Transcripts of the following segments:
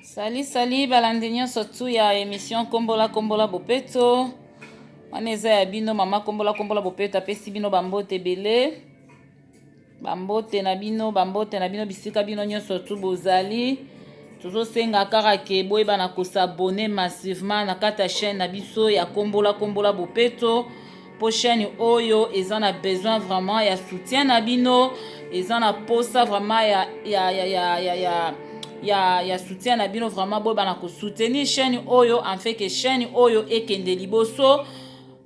Sali balandi nyonso tu ya émission kombola bopeto wana eza ya bino mama kombola bopeto apesi bino bambote ebele bambote na bino bisika bino nyonso tu bozali tozosenga kaka ke boyeba na kosabone massivement na kati ya chaîne na biso ya kombola bopeto po chaîne oyo eza na besoin vraiment ya soutien na bino eza na posa vraiment ya soutien na bino vraiment boyeba na kosoutenir chaîne oyo en fait que chaîne oyo ekende liboso.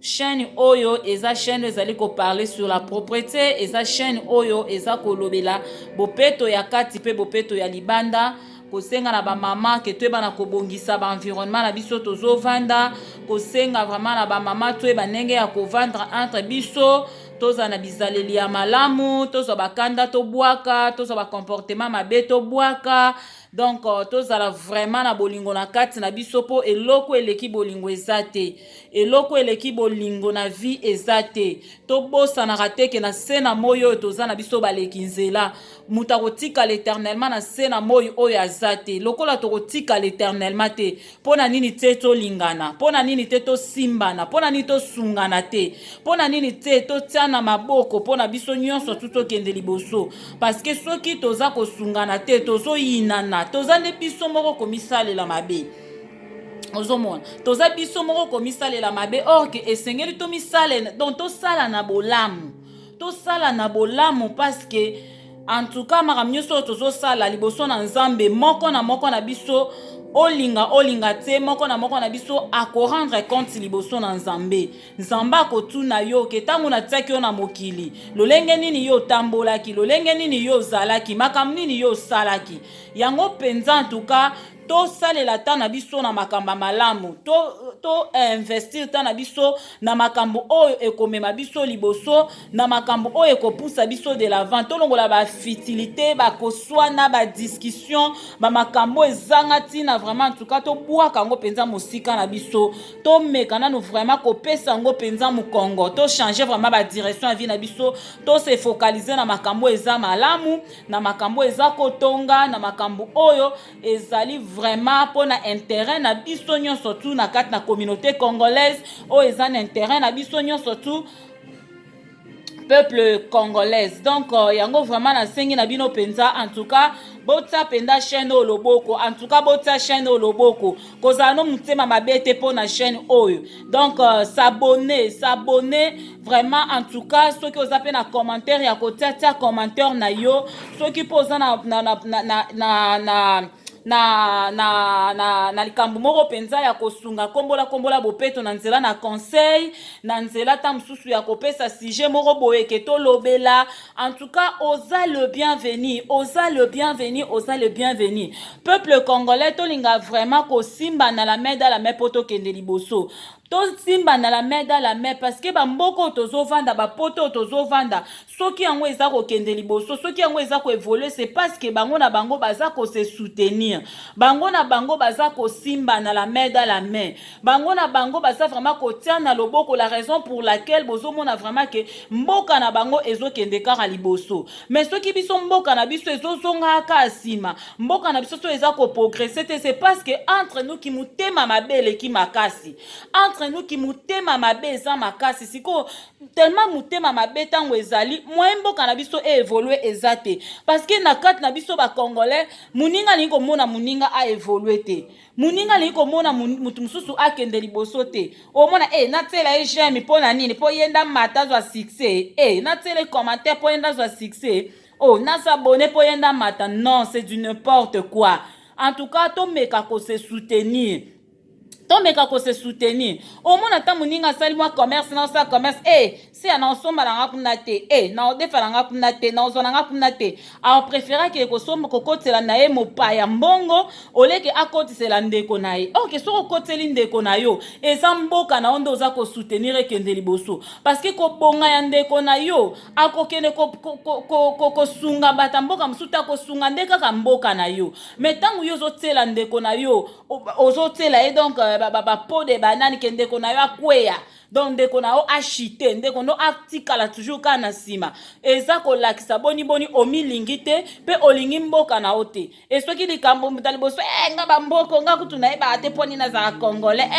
Chaîne oyo eza chaîne ezali ko parler sur la propreté, eza chaîne oyo eza kolobela bopeto ya kati pe bopeto ya libanda, kosenga na ba mama ke toyeba na kobongisa ba environnement na biso tozovanda, kosenga vraiment na ba mama toyeba ndenge ya kovandra entre biso, toza na bizaleli ya malamu, toza bakanda tobwaka, toza ba comportement mabe tobwaka. Donc tozala vraiment na bolingo na kati na biso po eloko eleki bolingo ezate, eloko eleki bolingo na vie ezate, tobosa na rateke na sena moyo toza na biso baleki nzela muta kotika l'éternellement na sena moyo oyo azate lokola tokotika l'éternellement te pona nini te to lingana, pona nini te to simbana, pona nini to sungana te, pona nini te to tiana maboko pona biso nyonso tuto kende liboso parce que soki toza ko sungana te tozo yinana toza nde biso moko komisalela mabe ozomona toza biso moko komisalela mabe or que esengeli to misale donc to sala na bolamu parce que en tout cas makambo nyonso tozo sala liboso na nzambe moko na biso olinga te moko na biso ako rendre compte liboso na nzambe akotuna yo ke tango na tiaki yo na mokili lolenge nini yo tambolaki, lolenge nini yo zalaki, makambo nini yo salaki yango penza en tout cas to salela ta na biso na makambo malamu to investir ta na biso na makambo oyo ekomema biso liboso, na makambo oyo ekopusa biso de l'avant, to longola ba futilité ba koswana ba discussion ba makambo ezanga tina vraiment en tout cas to bwaka ngo penza mosika na biso, to mekana no vraiment kopesa ngo penza mukongo, to changer vraiment ba direction ya vie na biso, to se focaliser na makambo eza malamu, na makambo eza kotonga, na makambo oyo ezali vraiment pour na intérêt na biso nyonso tu na kati na communauté congolaise o eza na intérêt na biso nyonso tu peuple congolaise. Donc yango vraiment na sengi na bino penza en tout cas bota penda chaîne o loboko, en tout cas bota chaîne o loboko kozala no mutema mabete po na chaîne oyo. Donc s'abonner vraiment en tout cas ceux qui oza pe na commentaire ya kotia commentaire na yo, ceux qui posa na likambo moko penza ya kosunga kombola bopeto na nzela na conseil na nzela ta msusu ya kopesa sujet moko boye ke to lobela en tout cas oza le bienvenu peuple congolais to linga vraiment ko simba na la main dans la main poto kende liboso to simba na la main dans la main parce que ba mboko tozovanda ba poto tozovanda soki yango eza ko kende liboso soki yango eza ko évoluer c'est parce que bango na bango baza ko se soutenir, bango na bango baza ko simba na la main dans la main, bango na bango baza vraiment ko tia na loboko, la raison pour laquelle bozomona vraiment que mboka na bango ezo kende kaka liboso. Mais soki biso mboka na biso ezo zonga ka sima, mboka na biso to eza ko progresser, c'est parce que entre nous ki mutema mabele ki makasi, entre nous ki mutema mabe eza makasi siko tellement mutema mabe tango ezali moyen mboka na biso évoluer ezate parce que na kati na biso ba congolais muninga ni komona muninga a évoluer te, muninga ni komona mutu mususu akende liboso te omona na tela j'aime pona nini po yenda matazo a succès na tele commentaire po yenda zo succès na s'abonner po yenda mata, non c'est du n'importe quoi. En tout cas to meka ko se soutenir omona ta muninga sali mwa commerce na sa commerce si ana osomba na ngakuna te na odefa na ngakuna te na ozona ngakuna te a préférer que kosomba kokotela na ye mopaya mbongo oleke akotisela ndeko na ye ke soko koteli ndeko na yo eza mboka na ondo oza ko soutenir ekende liboso parce que ko bonga ya ndeko na yo akokene ko sunga bata mboka musuta ko sunga ndeka ka mboka na yo mais tangu yo zotela ndeko na yo ozotela donc pot de banane ke ndeko na yo akweya donc ndeko na yo achite ndeko no atikala toujours ka na nsima eza kolakisa boni omilingi te mpe olingi mboka na yo te e soki likambo muta liboso nga bamboko nga kutu nayebaka te mpo nini nazala congolais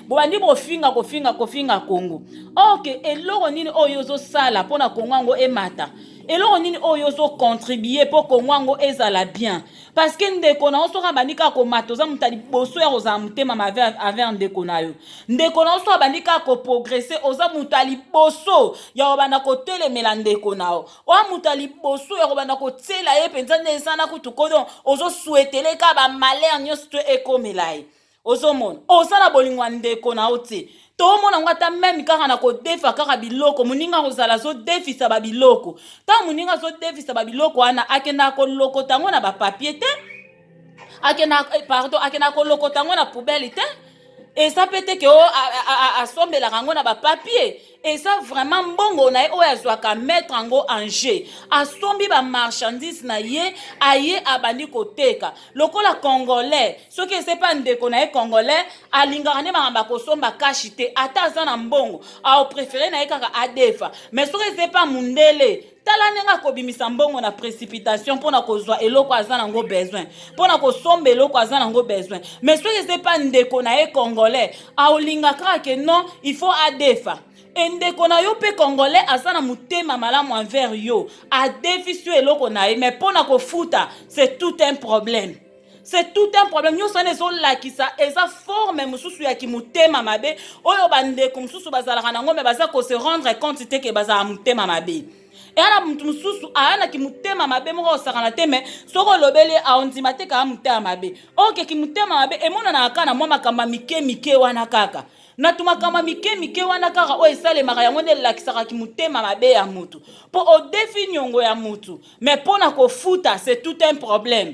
bobandi kofinga kongo ok eloko nini oyo ozosala mpo na kongo yango emata eloko nini oyo ozocontribue mpo kongo yango ezala bien parce que ndeko na yo soki abandi kaka komata oza mutu liboso ya kozala motema envers ndeko na yo ndeko na yo soki abandi kaka koprogresse oza mutu liboso ya kobanda kotelemela ndeko na yo oya mutu liboso ya kobanda kotiela ye mpenza nde esana kutu kodon ozosuetele kaka bamalere nyonso to ekomela ye ozomona osala bolingo ya ndeko na yo te tomona ngo ata meme kaka na kodefa kaka biloko moninga kozala azodefisa babiloko ntango moninga azodefisa babiloko wana akenda kolokota yango na bapapie te akenda kolokota yango na poubele te eza mpe te ke o asombelaka yango na bapapie eza vraiment mbongo na ye oyo azwaka mettre yango en jeu asombi bamarchandise na ye aye abandi koteka lokola congolais soki ese pa ndeko na ye congolais alingaka nde makambo akosomba kashi te ata aza na mbongo aoprefere na ye kaka adefa mais soki ese pa mundele tala ndenge akobimisa mbongo na précipitation mpona kozwa eloko aza nango besoin mpona kosomba eloko aza nango besoin mais soki ese pa ndeko na ye congolais aolinga kaka ke non il faut adefa endeko na yo pe congolais aza na motema malamu envers yo adefisi yo eloko na ye mais mpona kofuta c'est tout un problème c'est tout un problème nyonso wana ezolakisa eza forme mosusu ya kimotema mabe oyo bandeko mosusu bazalaka nango me baza kose rendre compte te ke bazala motema mabe eyana mutu mosusu ayana kimotema mabe moko osakana te me soko olobeli aondima te kaka motema mabe oke kimotema mabe emonanaka kaka na mwa makambo mike wana kaka na tumakamba mike wana kaka oyo esalemaka yango nde elakisaka kimotema mabe ya mutu mpo odefi nyongo ya mutu mais mpona kofuta c'est tout un problème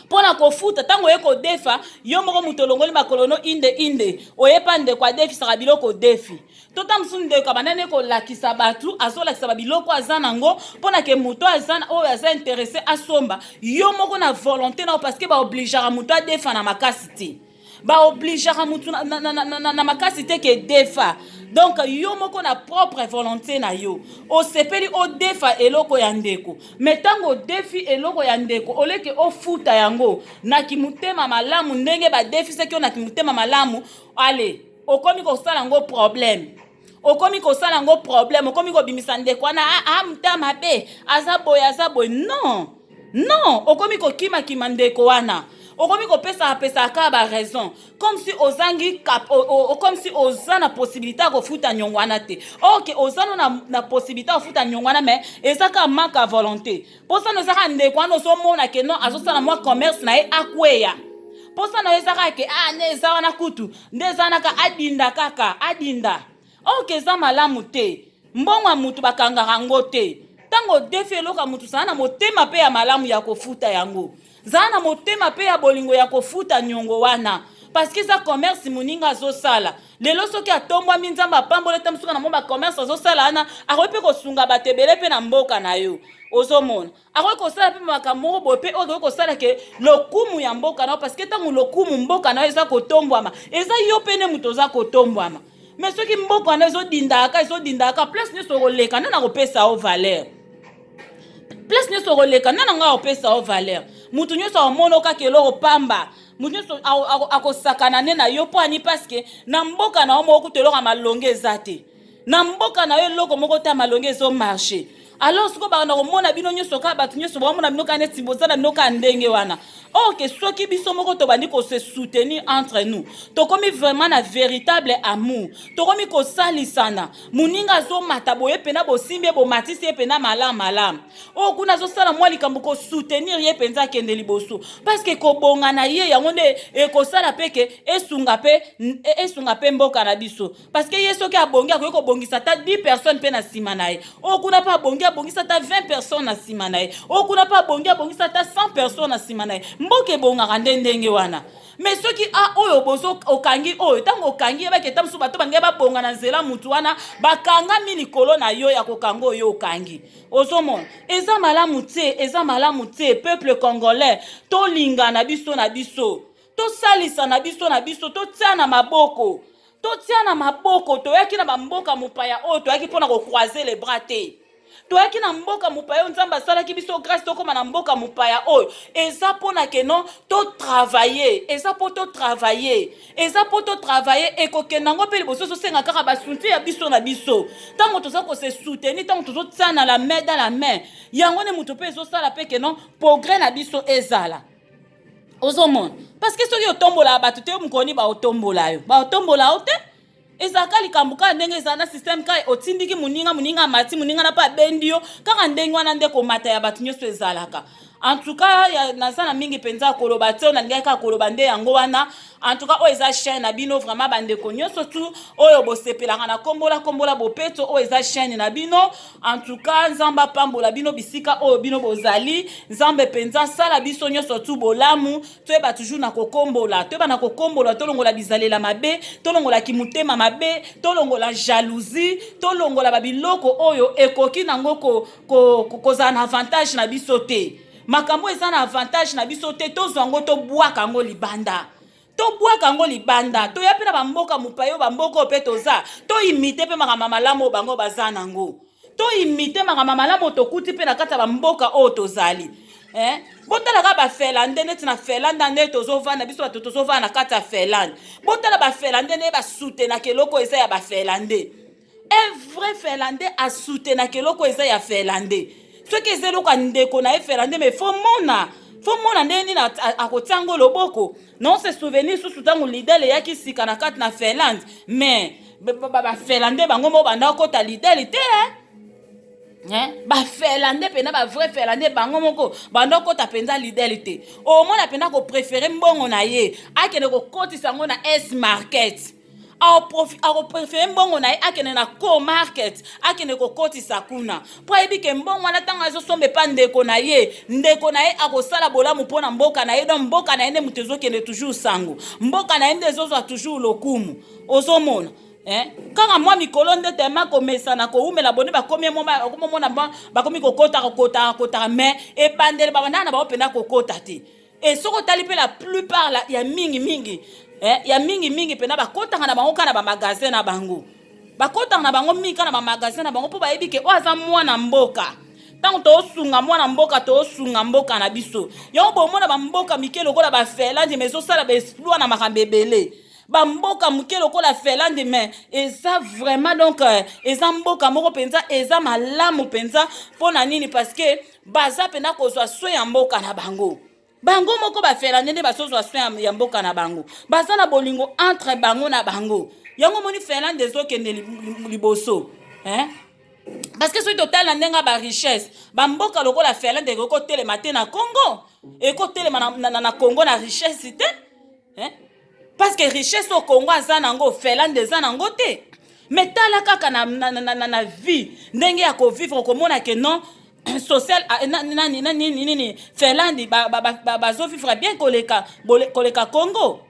mpona kofuta ntango oye kodefa yo moko mutu olongoli makolono inde oyepa ndeko adefisaka biloko odefi tota mosusu ndeko abandani kolakisa batu azolakisa babiloko aza nango mpona ke mutu oyo aza interesse asomba yo moko na volonté nao parce que baobligeaka mutu adefa na makasi te baobligeaka mutu na makasi te ke defa donc yo moko na propre volonté na yo osepeli odefa eloko ya ndeko mais ntango odefi eloko ya ndeko oleke ofuta yango na kimotema malamu ndenge badefisaki yo na kimotema malamu ale okomi kosala yango problème okomi kobimisa ndeko wana motema mabe aza boye non okomi kokima ndeko wana okomi kopesa ka ba raison comme si ozangi comme si oza na possibilité ya kofuta nyongo wana te ok ozana na possibilité ya kofuta nyongo wana mais ezaka manque à volonté mposa na ezaka ndeko wana ozomona ke non azosala mwa commerce na ye akweya mposa na ezaka ke nde eza wana kutu nde eza wana ka adinda ok eza malamu te mbongo ya mutu bakangaka yango te ntango defi eloko ya mutu zala na motema mpe ya malamu ya kofuta yango zala na motema mpe ya bolingo ya kofuta nyongo wana parce que eza commerce moninga azosala lelo soki atombwami nzambe apamboli ata mosuka na mwa bacommerce azosala wana akoki mpe kosunga bato ebele mpe na mboka na yo ozomona akoki kosala mpe makambo moko boye mpe oyo akoki kosala ke lokumu ya mboka na yo parce que ntango lokumu mboka na yo eza kotombwama eza yo mpe nde moto oza kotombwama mais soki mboka wana ezodindaka place nyonso okoleka nde na kopesa yo valeur place nyonso okoleka nde na nga opesa yo valeur mutu nyonso aomona kaka eloko pamba mutu nyonso akosakana nde na yo mpo ani parceke na mboka na yo moko kuta eloko ya malonge eza te na mboka na yo eloko moko te ya malonge ezomarche alors siko bakanda komona bino nyonso kaka bato nyonso baomona bino kaka neti boza na bino kaka ndenge wana ok soki biso moko tobandi kose soutenir entre nous tokomi vraiment na véritable amour tokomi kosalisana moninga azomata boye pena bosimbi ye bomatisi ye pena malamu oyo kuna azosala mwa likambo kosoutenir ye mpenza akende liboso parceke kobongana ye yango nde ekosala mpe ke esunga mpe mboka na biso parceke ye soki abongi akoki kobongisa ata 10 personnes mpe na nsima na ye oyo kuna mpe abongisa ata 20 personnes na nsima na ye oyo kuna mpe abongisa ata 100 personnes na nsima na ye mboka ebongaka nde ndenge wana mais soki oyo bozo okangi oyo ntango okangi yebaki ata mosusu bato balingi babonga na nzela mutu wana bakangami likolo na yo ya kokanga oyo okangi ozomona eza malamu te peuple congolais tolingana biso na biso tosalisa na biso totia na maboko toyaki na bamboka mopaya oyo toyaki mpona kokroise les bras te toyaki na mboka mopaya oyo nzambe asalaki biso grâce tokóma na mboka mopaya oyo eza mpona ke non totravaille eza mpo totravaille ekokenda yango mpe liboso tosenga kaka basoutien ya biso na biso ntango toza kose soutenir ntango tozotia na la main dans la main yango nde moto mpe ezosala mpe ke non progrès na biso ezala ozomona parce que soki otombola bato te mokoni baotombola yo te ezalaka likambo kaka ndenge ezala na systeme kaka otindiki moninga amati moninga na mpe abendi yo kaka ndenge wana nde komata ya bato nyonso ezalaka en tout cas naza na mingi mpenza koloba te nalingai kaka koloba nde yango wana en tout cas oyo eza chaîne na bino vraiment bandeko nyonso tu oyo bosepelaka na kombola bopeto oyo eza chaîne na bino en tout cas nzambe apambola bino bisika oyo bino bozali nzambe mpenza sala biso nyonso tu bolamu toyeba toujours na kokombola tolongola bizalela mabe tolongolaki motema mabe tolongola jalousie tolongola babiloko oyo ekoki nango kozala na avantage na biso te makambo eza na avantage na biso te tozwa yango tobwaka yango libanda toya mpe na bamboka mopaya oyo bamboka oyo mpe toza toimite mpe makambo malamu oyo bango baza nango toimite makambo malamu tokuti mpe na kati ya bamboka oyo tozali botalaka bafelande neti na felande nde tozovanda biso bato tozovanda na kati ya felande botala bafelande nde basoutenaka eloko eza ya bafelande un vrai felande asoutenaka eloko eza ya felande soki eza eloko ya ndeko na ye felande me fo mona nde nini akotia ngo loboko non se souvenir susu ntango lidele eyaki sika na kati na Finlande mais bafelande bango mo banda okota lidele te bafelande mpenza bavrai felande bango moko banda okota mpenza lidele te omona mpenza koprefere mbongo na ye akende kokotisa yango na S market akoprefere mbongo na ye akende na co market akende kokotisa kuna mpo ayebi ke mbongo wana ntango azosomba epa ndeko na ye akosala bolamu mpo na mboka na ye don mboka na ye nde moto ezokende toujours sango mboka na ye nde ezozwa toujours lokumu ozomona kaka mwa mikolo nde tema komesana koumela bone bakomi momona bakomi kokota mais ebandele babandana na baopenda kokota te soko tali mpe la plupart ya mingi ya mingi pena bakotanga na bango kana ba magasin na bango bakotanga na bango mika na ba magasin na bango po bayebi ke oaza mwana mboka tango tosunga mwana mboka tosunga mboka na biso yo bomona ba mboka mike lokola ba Finlande mais osala ba exploit na makambo ebele ba mboka mike lokola Finlande mais eza vraiment donc eza mboka moko penza eza malamu penza pona nini parce que baza pena kozwa so ya mboka na bango moko bafelande nde basozwa soin ya mboka na bango baza na bolingo entre bango na bango yango moni Finlande ezokende liboso parce que soki totala ndenga ba richesse bamboka lokola Finlande ekotelema te na Congo ekotelema na Congo na richesse te parce que richesse au Congo aza nango Finlande eza nango te mais tala kaka na vie ndenge ya kovivre komona ke non social nini Finlande bazovivre bien koleka Congo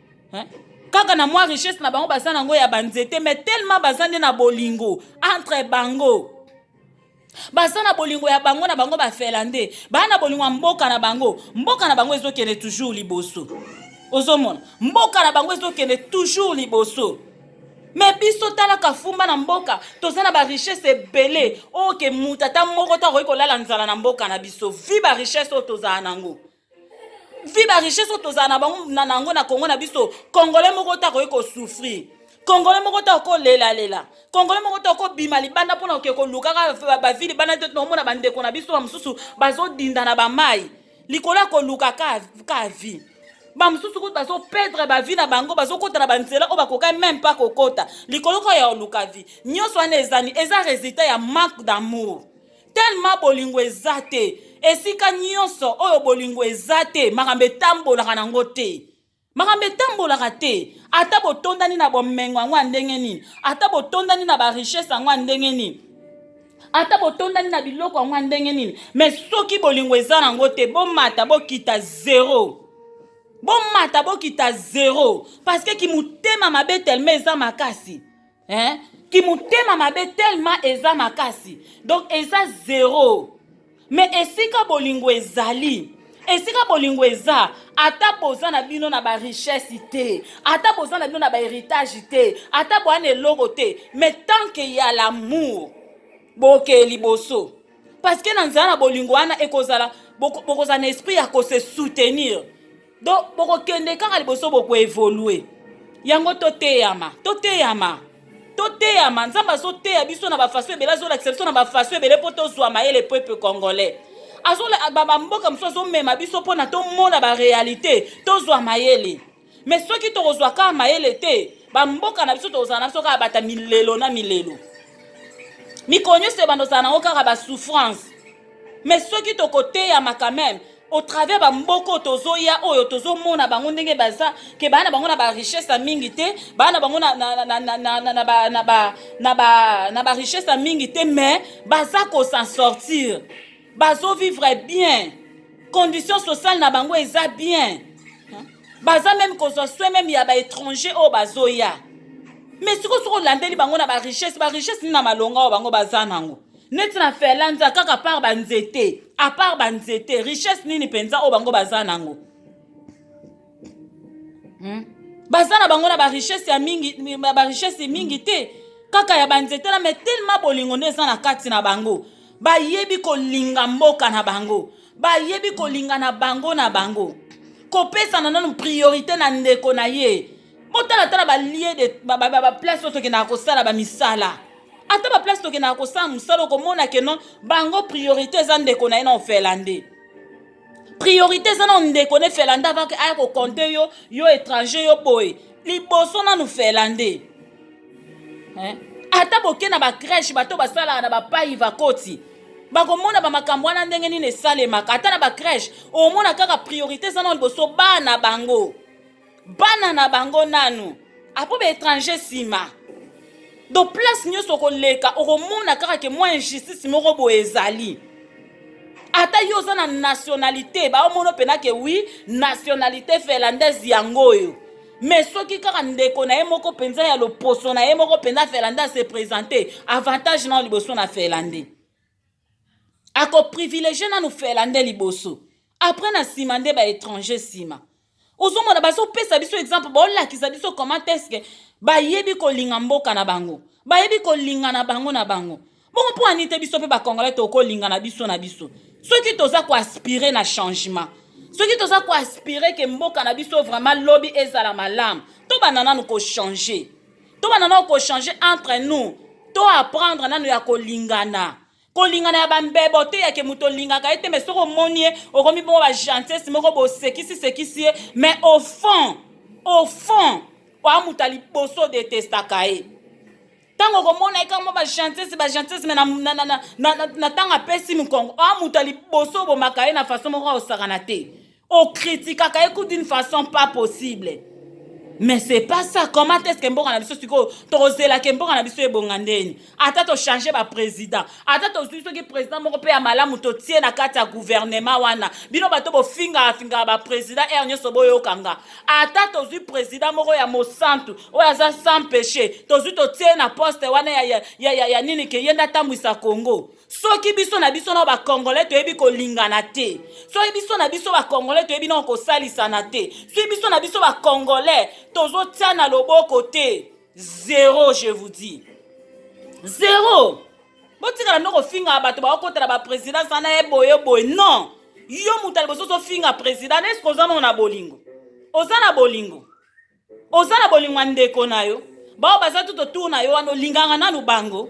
kaka na mwa richesse na bango baza nango ya banzete mais tellement baza nde na bolingo entre bango baza na bolingo ya bango na bango bafelande baa na bolingo ya mboka na bango ezokende toujours liboso ozomona mboka na bango ezokende toujours liboso mais biso tala kafumba na mboka tozana ba richesse ebele oke mutata moko ta koyiko lala nzala na mboka na biso vi ba richesse o tozana nango vi ba richesse o tozana na bango na nango na Congo na biso congolais moko ta koyiko souffrir congolais moko ta ko lela congolais moko ta ko bima libanda pona oke ko luka ba vili bana te no mona bandeko na biso mususu bazo dinda na ba mai likola ko luka ka vi bamususu ko bazo perdre ba vie na bango bazo kota na banzela o bakoka même pas kokota likolo ko ya oluka vie nyonso wana eza résultat ya manque d'amour tellement bolingo ezate esika nyonso oyo bolingo ezate makambe tambolaka nango te ata botondani na bomengo yango ndenge nini ata botondani na ba richesse yango ndenge nini ata botondani na biloko yango ndenge nini mais soki bolingo eza nango te bomata bokita zéro bomata bokita zéro parce que kimutema mabe tellement eza makasi kimutema mabe tellement eza makasi donc eza zéro mais esika bolingo ezali esika bolingo eza ata boza na bino na ba richesse te ata boza na bino na ba héritage te ata boana eloko te mais tant que y a l'amour boke liboso parce que na nzala na bolingo wana ekozala bokozala na esprit ya kose soutenir donc bokokende kaka liboso bokoévolue yango toteyama nzambe azoteya biso na bafaso ebele azolakisa biso na bafaso ebele mpo tozwa mayele peuple congolais bamboka mosusu azomema biso mpona tomona baréalité tozwa mayele mais soki tokozwa kaka mayele te bamboka na biso tokozala na biso kaka bata milelo na milelo mikolo nyonso ebanda ozala nango kaka basouffrance mais soki tokoteyama quand même au travers bamboka tozoya oyo tozomona bango ndenge baza ke bana bango na ba richesse mingi te bana bango na ba richesse mingi te mais baza ko s'en sortir bazo vivre bien conditions sociales na bango eza bien baza même ko so même ya ba étranger o bazoya mais siko landeli bango na ba richesse ni na malonga o bango baza nango neti na felanza kaka part banzete à part banzete richesse nini penza o bango baza nango baza na bango na ba richesse mingi te kaka ya banzete na mais tellement bolingo neza na kati na bango bayebi kolinga mboka na bango bayebi kolinga na bango kopesa na nanu priorité na ndeko na ye botala balie de place oyo tokendaka kosala bamisala ata baplace tokendaka kosala mosala okomona ke non bango priorité eza ndeko na ye na ofela nde priorité eza na ndeko na efela nde avake aya kokonte yo étranger yo boye liboso nanu fela nde ata boke na bacrèche bato basalaka na bapai vakoti bakomona bamakambo wana ndenge nini esalemaka ata na bacrèche omona kaka priorité eza na liboso bana na bango nanu apo baétranger nsima donc place nyonso okoleka okomona kaka ke mwa injustice moko boye ezali ata yo oza na nationalité baomona mpena ke wi nationalité finlandaise yango oyo mais soki kaka ndeko na ye moko mpenza ya loposo na ye moko mpenza finlandais ase présente avantage na liboso na finlandais akoprivilégie nanu finlandais liboso après na nsima nde baétranger nsima ozomona bazopesa biso exemple baolakisa biso comment est-ce que bayebi kolinga mboka na bango bayebi kolinga na bango bongo mpo ani te biso mpe bakongolais tokolinga na biso soki toza koaspire na changement soki toza koaspire ke mboka na biso vraiment lobi ezala malamu tobanda nanu kochange entre nous to apprendre nanu ya kolingana ya bambebo te ya ke moto olingaka ye te mais soko omoni ye okomi bongo bagentesse moko bosekisi ye mais au fond oa moto aliboso detestaka ye ntango okomona ye kaka mo bagentesse me na ntango apesi mikongo oa moto aliboso obomaka ye na façon moko osakana te okritikaka ye coup d'une façon pas possible mais c'est pas ça comment est-ce que mboka na biso siko tozela ke mboka na biso ebonga ndeni ata to changer ba président ata to zwi soki président moko pe ya malamu to tie na kati ya gouvernement wana bino bato bo finga ba président nyonso boyo kanga ata to zwi président moko ya mosantu oyo aza sans péché to zwi to tie na poste wana ya nini ke yenda tambwisa Congo soki biso na bakongolais toyebi kolingana te soki biso na biso bakongolais toyebi na kosalisana te soki biso na biso bakongolais tozotia na loboko te zéro je vous dis zéro botikala no kofinga bato bakotela baprésidence ana ye boye non yo moto aliboso ozofinga président eske oza na bolingo oza na bolingo ya ndeko na yo bao baza tuto tour na yo wana olinganga nanu bango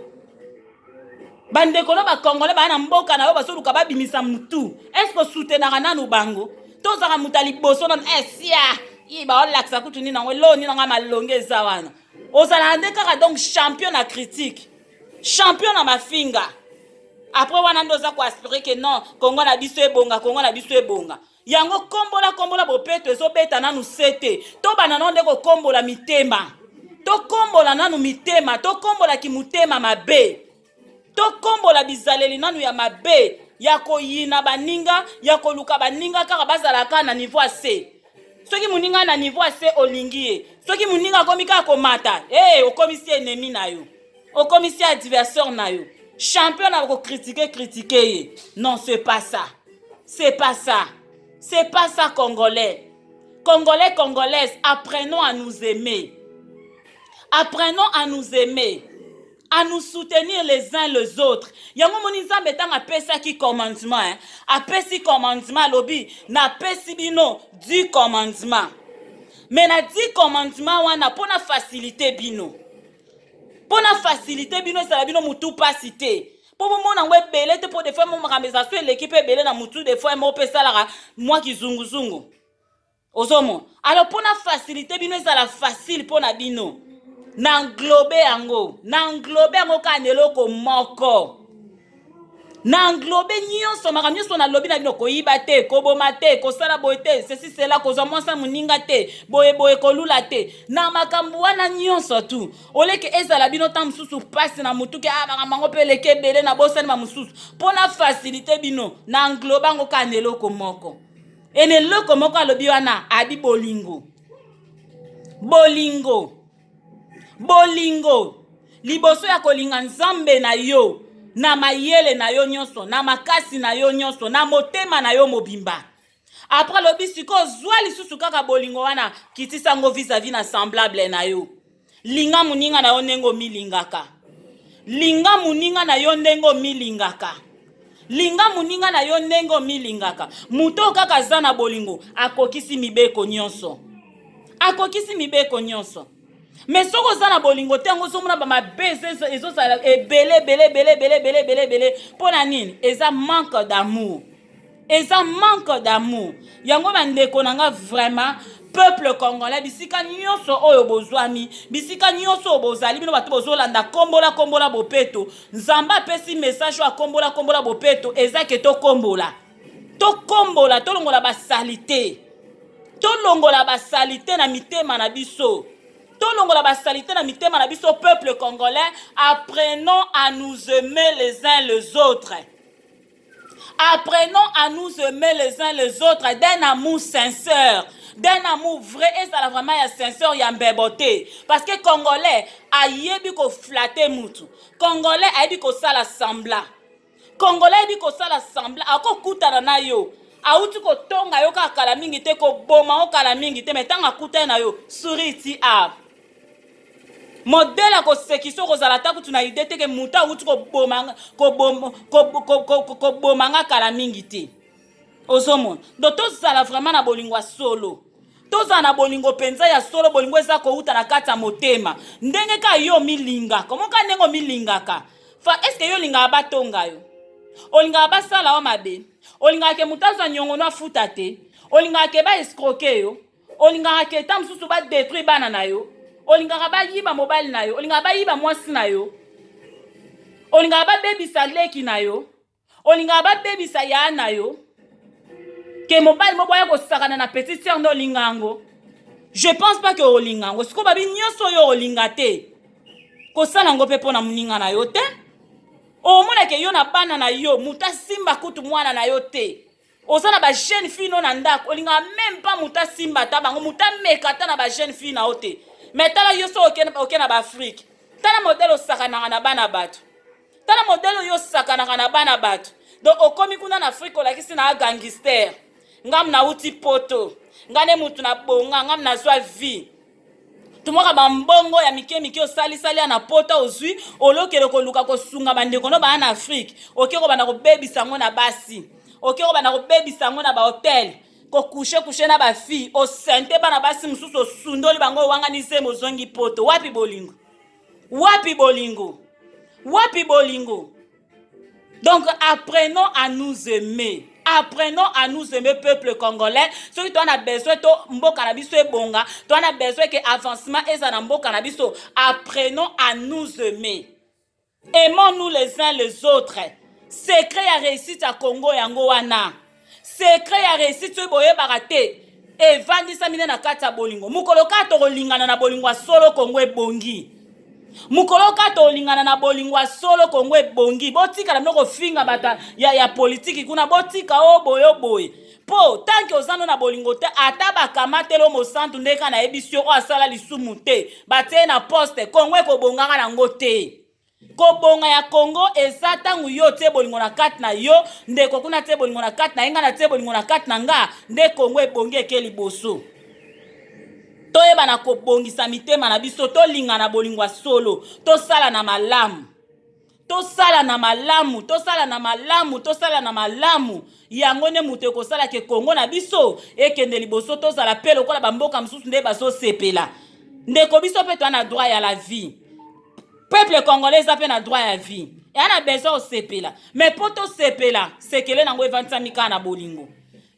bandeko na bakongole bana na mboka na yo basoluka babimisa mutu eske soutenaka nanu bango tozaka moto aliboso na esia baolakisa kutu nini nango elo nini nango malonge eza wana ozala nde kaka donc champion na critique champion na mafinga après wana nde oza koaspire ke non kongo na biso ebonga yango kombola bopeto ezobeta nanu sete tobana nano nde kokombola mitema tokombola nanu mitema tokombola kimutema mabe tokombola bizaleli nanu ya mabe ya koyina baninga ya koluka baninga kaka bazalaka na niveau ase soki muninga na niveau ase olingi ye soki muninga akomi kaka komata okomisi ennemi na yo okomisi adversaire na yo champion na kocritiquer ye non c'est pas ça C'est pas ça, Congolais. Congolais, Congolaises, apprenons à nous aimer. Apprenons à nous aimer. À nous soutenir les uns les autres. Yango moniza metang apesa ki commandement, hein. Apesi commandement lobi na pesi bino du commandement. Mais na di commandement wana pona facilité bino. Pona facilité bino ça bino mutu pasité. Pour mon ngwe belé te pour des fois mon organisation l'équipe belé na mutu des fois mo pesa la moi ki zungu zungu. Ozomo. Alors pona facilité bino ça la facile pona bino. N'englober yango kanelo ko moko. N'englober nyonso makamnyo na lobi na bino ko yibate ko bomate ko sala boite ceci cela ko zamonsa muninga te boye ko lula te na makambu wana nyonso tu oleke ezala bino tam susu passe na mutu ke mamango pele ke bele na bosani ma mususu pona facilité bino n'englober ngo kanelo ko moko ene loko moko alobi wana abi bolingo liboso ya kolinga nzambe na yo na mayele na yo nyonso na makasi na yo nyonso na motema na yo mobimba. Après lobi siko zwa lisusu kaka bolingo wana kitisa ngo vis-à-vis na semblable na yo. Linga muninga na yo nengo milingaka. Linga muninga na yo nengo milingaka. Linga muninga na yo nengo milingaka. Muto kaka zana bolingo akokisi mibeko nyonso. Mais soko zana bolingo tengo somuna ba mabeze ezo sala belé pona nini eza manque d'amour. Yango bandeko nanga vraiment peuple congolais bisika nyonso oyo bozwami bisika nyonso bozali bino bato bozolanda kombola bopeto nzamba pesi message wa kombola bopeto eza ke to kombola tolongola basalité na mitema na biso. Tolongola basalité na mitema na biso peuple congolais, apprenons à nous aimer les uns les autres. Apprenons à nous aimer les uns les autres d'un amour sincère, d'un amour vrai et ça vraiment ya sincère ya mbeboté parce que congolais ayebi ko flatter mutu. Congolais ayebi ko sala sembla. Congolais ayebi ko sala sembla akokutana na yo. Auti ko tonga yo ka kala mingi te ko boma o kala mingi te metanga kutana na yo suriti a modèle ko sekiso ko zala ta kutuna idete ke muta uti ko boma ko bomanga kala mingi te ozomo do to sala vraiment na bolingwa solo to za na bolingo penza ya solo bolingo eza ko uta na kata motema ndenge ka yo milinga komo ka ndengo milingaka fa est-ce que yo linga batonga yo olinga basala wa mabe olinga ke mutaza nyongo na futa te olinga ke ba escroquer yo olinga ke tam susu ba détruire bana na yo olinga ba yiba mobile na yo olinga ba yiba mwasi na yo olinga ba baby sa leki na yo olinga ba baby sa ya na yo ke mobile mo boya ko sakana na petite sœur no lingango. Je pense pas que olingango siko ba bi nyonso yo olinga te ko sala ngo pe pona muninga na yo te o mona ke yo na bana na yo muta simba kutu mwana na yo te ozana ba jeune fille no na ndako olinga même pas muta simba ta bango muta mekata na ba jeune fille na ote mais tala yo so oke na ba Afrique tala modèle osakana na bana batu tala modèle yo sakana na bana batu donc okomi kuna na Afrique olakisi na gangster ngam na uti poto ngane mutu na bonga ngam na zwa vie tumoka bambongo ya mike osali na pota ozwi olokele ko luka ko sunga bandeko no ba na Afrique okeko bana ko bebisa ngo na basi okeko bana ko bebisa ngo na ba hotel ko coucher na ba fille o sente bana basi mususu sundoli bango wanga ni se mozongi poto wapi bolingo. Donc apprenons à nous aimer. Apprenons à nous aimer, peuple congolais. Ce que tu as besoin, to mboka na biso ebonga. Tu as besoin que avancement et ça na mboka na biso. Apprenons à nous aimer. Aimons-nous les uns les autres. Secret ya réussite à Congo yango wana. Secret ya réussite boye barate. E vandisa mine na kata bolingo. Mukoloka to lingana na bolingo solo Congo ebongi. Mukoloka to lingana na bolingwa solo Kongo ebongi botika na mnoko finga bata ya politiki kuna botika boye po tanke ozano na bolingo te ataba kamatelo mo santu ndeka na ebisio o asala lisumu te bate na poste Kongo ko bonganga na ngote kobonga ya Congo eza tangu yo te bolingo na kati na yo ndeko kuna te bolingo na kati na yenga na te bolingo na kati na nga nde Congo ebongi eke liboso toyeba na kobongisa mitema na biso tolinga na bolingwa solo tosala na malamu tosala na malamu tosala na malamu tosala na malamu yango ne mutu ekosala ke Congo na biso ekende liboso tozala pe lokola bamboka mosusu nde bazosepela ndeko biso pe toa na droit ya la vie peuple congolais a pe na droit ya vie et ana besoin osepela mais po tosepela sekele nango evandisami kaka na bolingo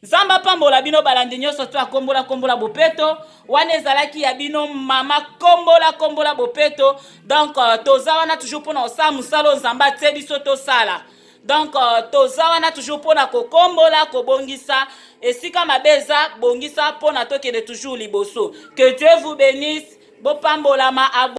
Zamba pambola bino balandi nyonso to kombola bopeto wana ezalaki ya bino mama kombola bopeto donc toza wana toujours pona osala musalo nzamba te biso tosala donc toza wana toujours pona kokombola kobongisa esika mabeza bongisa pona tokende toujours liboso que Dieu vous bénisse bopambolama